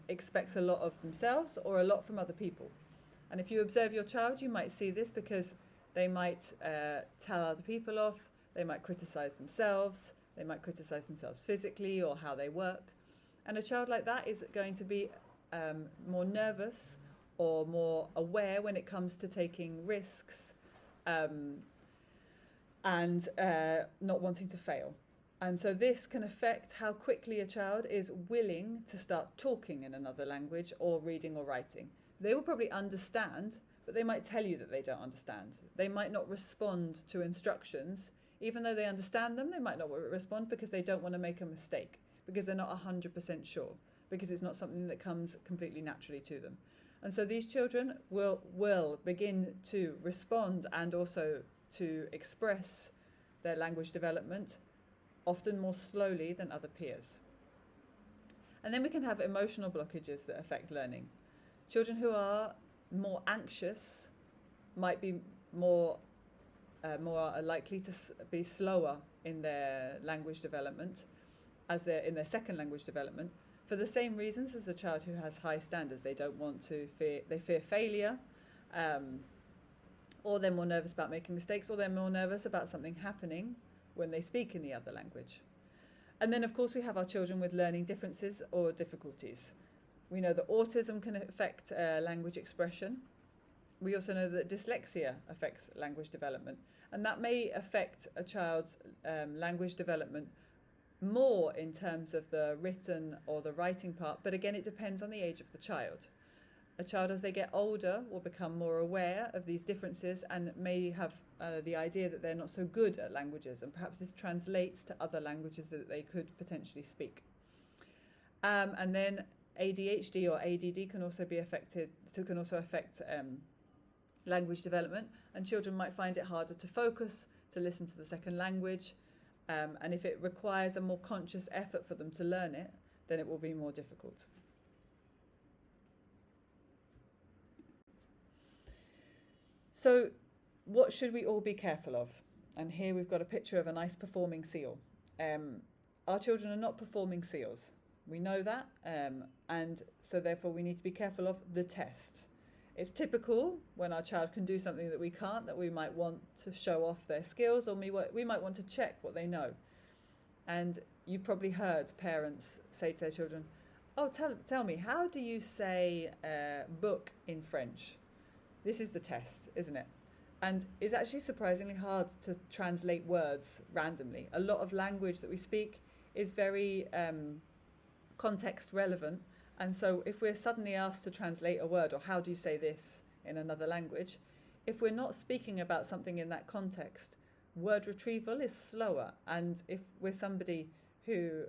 expects a lot of themselves or a lot from other people. And if you observe your child, you might see this because they might tell other people off, they might criticize themselves physically or how they work. And a child like that is going to be more nervous or more aware when it comes to taking risks and not wanting to fail. And so this can affect how quickly a child is willing to start talking in another language or reading or writing. They will probably understand, but they might tell you that they don't understand. They might not respond to instructions. Even though they understand them, they might not respond because they don't want to make a mistake, because they're not 100% sure, because it's not something that comes completely naturally to them. And so these children will begin to respond and also to express their language development often more slowly than other peers. And then we can have emotional blockages that affect learning. Children who are more anxious might be more likely to be slower in their language development, as they're in their second language development, for the same reasons as a child who has high standards. They fear failure, or they're more nervous about making mistakes, or they're more nervous about something happening when they speak in the other language. And then, of course, we have our children with learning differences or difficulties. We know that autism can affect language expression. We also know that dyslexia affects language development, and that may affect a child's language development more in terms of the written or the writing part, but again, it depends on the age of the child. A child, as they get older, will become more aware of these differences and may have the idea that they're not so good at languages, and perhaps this translates to other languages that they could potentially speak. And then ADHD or ADD can also be affected, can also affect language development, and children might find it harder to focus, to listen to the second language, and if it requires a more conscious effort for them to learn it, then it will be more difficult. So what should we all be careful of? And here we've got a picture of a nice performing seal. Our children are not performing seals. We know that, and so therefore we need to be careful of the test. It's typical when our child can do something that we can't, that we might want to show off their skills, or we might want to check what they know. And you've probably heard parents say to their children, "Oh, tell me, how do you say book in French?" This is the test, isn't it? And it's actually surprisingly hard to translate words randomly. A lot of language that we speak is very context relevant. And so if we're suddenly asked to translate a word, or how do you say this in another language, if we're not speaking about something in that context, word retrieval is slower. And if we're somebody who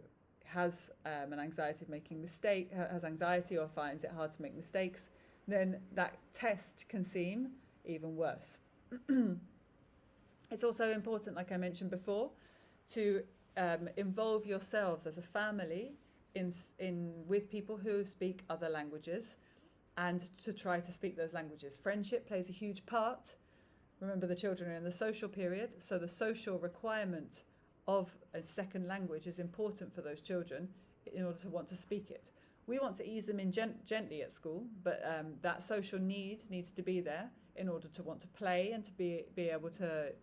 has an anxiety of making mistake, has anxiety or finds it hard to make mistakes, then that test can seem even worse. It's also important, like I mentioned before, to involve yourselves as a family in with people who speak other languages, and to try to speak those languages. Friendship plays a huge part. Remember, the children are in the social period, so the social requirement of a second language is important for those children in order to want to speak it. We want to ease them in gently at school, but that social need needs to be there in order to want to play and to be able to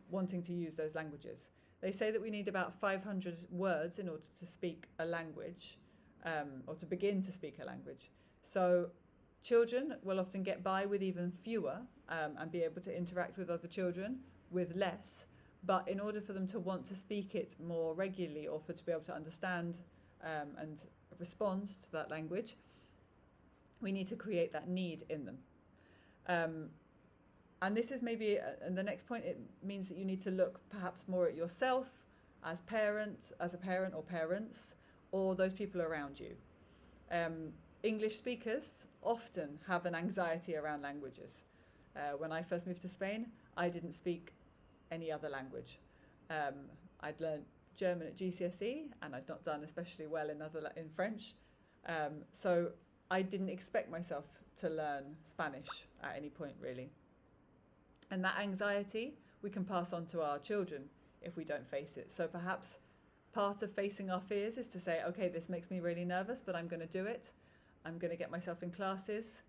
wanting to use those languages. They say that we need about 500 words in order to speak a language, or to begin to speak a language. So children will often get by with even fewer and be able to interact with other children with less. But in order for them to want to speak it more regularly, or to be able to understand and respond to that language, we need to create that need in them. And this is maybe, and the next point, it means that you need to look perhaps more at yourself as a parent or parents, or those people around you. English speakers often have an anxiety around languages. When I first moved to Spain, I didn't speak any other language. I'd learned German at GCSE, and I'd not done especially well in French. So I didn't expect myself to learn Spanish at any point, really. And that anxiety we can pass on to our children if we don't face it. So perhaps part of facing our fears is to say, okay, this makes me really nervous, but I'm going to do it. I'm going to get myself in classes.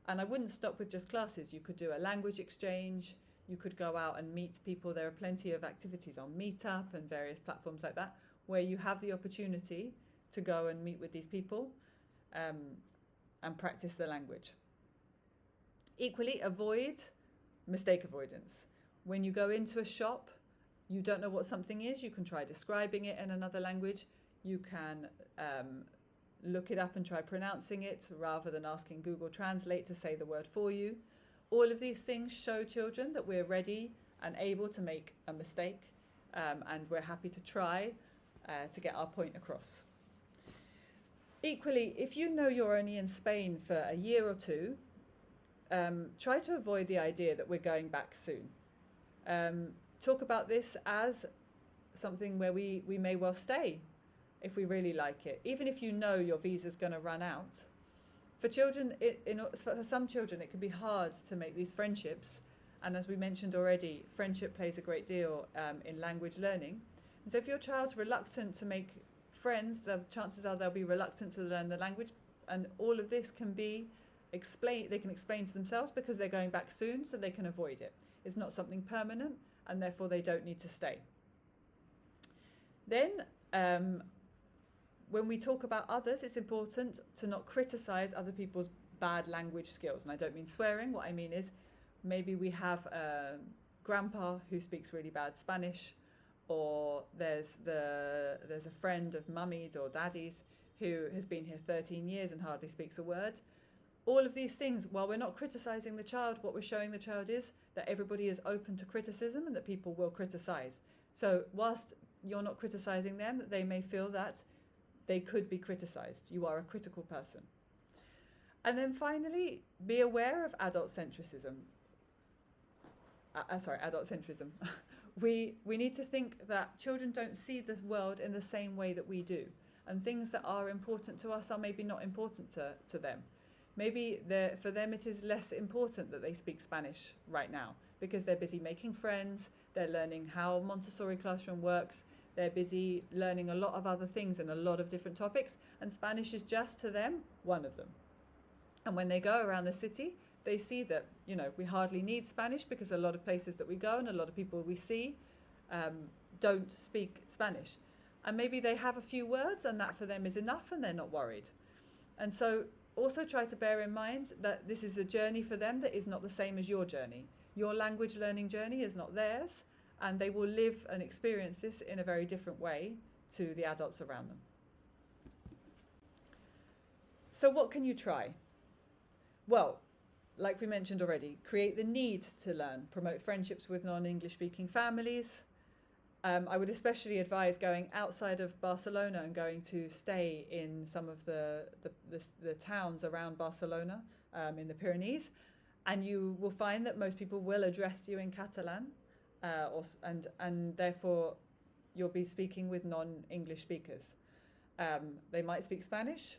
And I wouldn't stop with just classes. You could do a language exchange. You could go out and meet people. There are plenty of activities on Meetup and various platforms like that, where you have the opportunity to go and meet with these people and practice the language. Equally, avoid mistake avoidance. When you go into a shop, you don't know what something is, you can try describing it in another language. You can look it up and try pronouncing it rather than asking Google Translate to say the word for you. All of these things show children that we're ready and able to make a mistake, and we're happy to try to get our point across. Equally, if you know you're only in Spain for a year or two, try to avoid the idea that we're going back soon. Talk about this as something where we may well stay if we really like it, even if you know your visa's going to run out. For children, for some children, it can be hard to make these friendships. And as we mentioned already, friendship plays a great deal in language learning. And so if your child's reluctant to make friends, the chances are they'll be reluctant to learn the language. And all of this can be explained. They can explain to themselves because they're going back soon, so they can avoid it. It's not something permanent, and therefore they don't need to stay. Then, when we talk about others, it's important to not criticize other people's bad language skills. And I don't mean swearing. What I mean is maybe we have a grandpa who speaks really bad Spanish, or there's a friend of mummy's or daddy's who has been here 13 years and hardly speaks a word. All of these things, while we're not criticizing the child, what we're showing the child is that everybody is open to criticism and that people will criticize. So whilst you're not criticizing them, they may feel that they could be criticized. You are a critical person. And then finally, be aware of adult centricism. Adult centrism. We need to think that children don't see the world in the same way that we do. And things that are important to us are maybe not important to them. Maybe for them it is less important that they speak Spanish right now because they're busy making friends, they're learning how Montessori classroom works, they're busy learning a lot of other things and a lot of different topics, and Spanish is just to them one of them. And when they go around the city, they see that, we hardly need Spanish because a lot of places that we go and a lot of people we see don't speak Spanish. And maybe they have a few words and that for them is enough and they're not worried. And so also try to bear in mind that this is a journey for them that is not the same as your journey. Your language learning journey is not theirs, and they will live and experience this in a very different way to the adults around them. So what can you try? Well, like we mentioned already, create the need to learn, promote friendships with non-English speaking families. I would especially advise going outside of Barcelona and going to stay in some of the towns around Barcelona in the Pyrenees, and you will find that most people will address you in Catalan, and therefore you'll be speaking with non-English speakers. They might speak Spanish,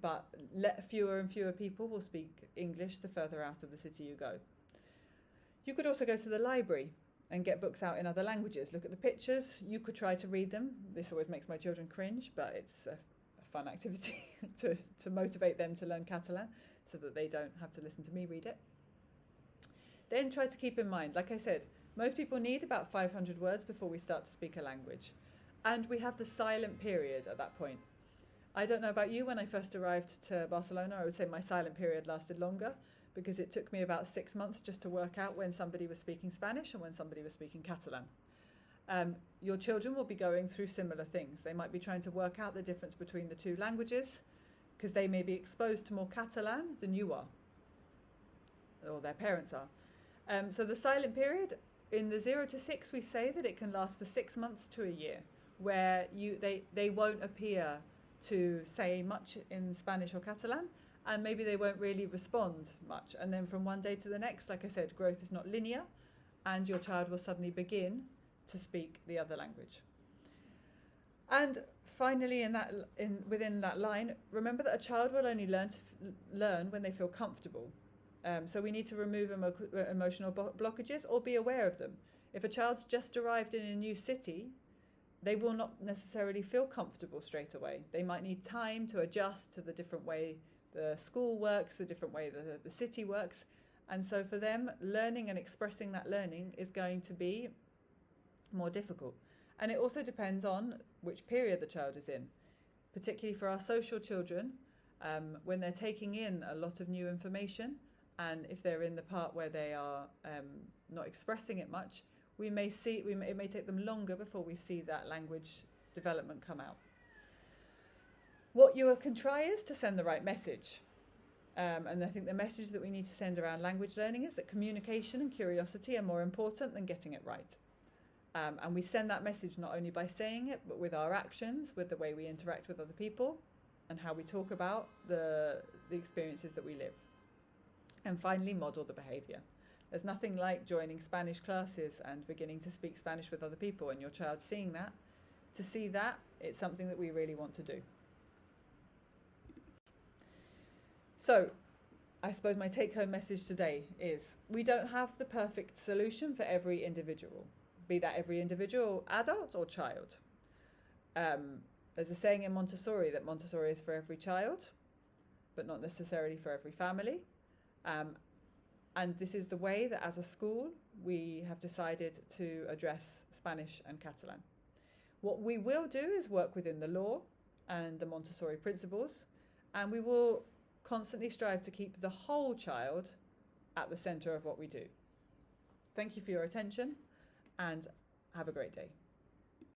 but fewer and fewer people will speak English the further out of the city you go. You could also go to the library and get books out in other languages. Look at the pictures. You could try to read them. This always makes my children cringe, but it's a fun activity to motivate them to learn Catalan so that they don't have to listen to me read it. Then try to keep in mind, like I said, most people need about 500 words before we start to speak a language. And we have the silent period at that point. I don't know about you, when I first arrived to Barcelona, I would say my silent period lasted longer, because it took me about 6 months just to work out when somebody was speaking Spanish and when somebody was speaking Catalan. Your children will be going through similar things. They might be trying to work out the difference between the two languages because they may be exposed to more Catalan than you are, or their parents are. So the silent period, in the 0 to 6, we say that it can last for 6 months to a year, where they won't appear to say much in Spanish or Catalan, and maybe they won't really respond much. And then from one day to the next, like I said, growth is not linear, and your child will suddenly begin to speak the other language. And finally, within that line, remember that a child will only learn when they feel comfortable. So we need to remove emotional blockages or be aware of them. If a child's just arrived in a new city, they will not necessarily feel comfortable straight away. They might need time to adjust to the different way the school works, the different way the city works. And so for them, learning and expressing that learning is going to be more difficult. And it also depends on which period the child is in. Particularly for our social children, when they're taking in a lot of new information, and if they're in the part where they are not expressing it much, it may take them longer before we see that language development come out. What you can try is to send the right message. And I think the message that we need to send around language learning is that communication and curiosity are more important than getting it right. And we send that message not only by saying it, but with our actions, with the way we interact with other people, and how we talk about the experiences that we live. And finally, model the behaviour. There's nothing like joining Spanish classes and beginning to speak Spanish with other people and your child seeing that. To see that, it's something that we really want to do. So, I suppose my take-home message today is we don't have the perfect solution for every individual, be that every individual, adult or child. There's a saying in Montessori that Montessori is for every child, but not necessarily for every family. And this is the way that as a school we have decided to address Spanish and Catalan. What we will do is work within the law and the Montessori principles, and we will constantly strive to keep the whole child at the centre of what we do. Thank you for your attention, and have a great day.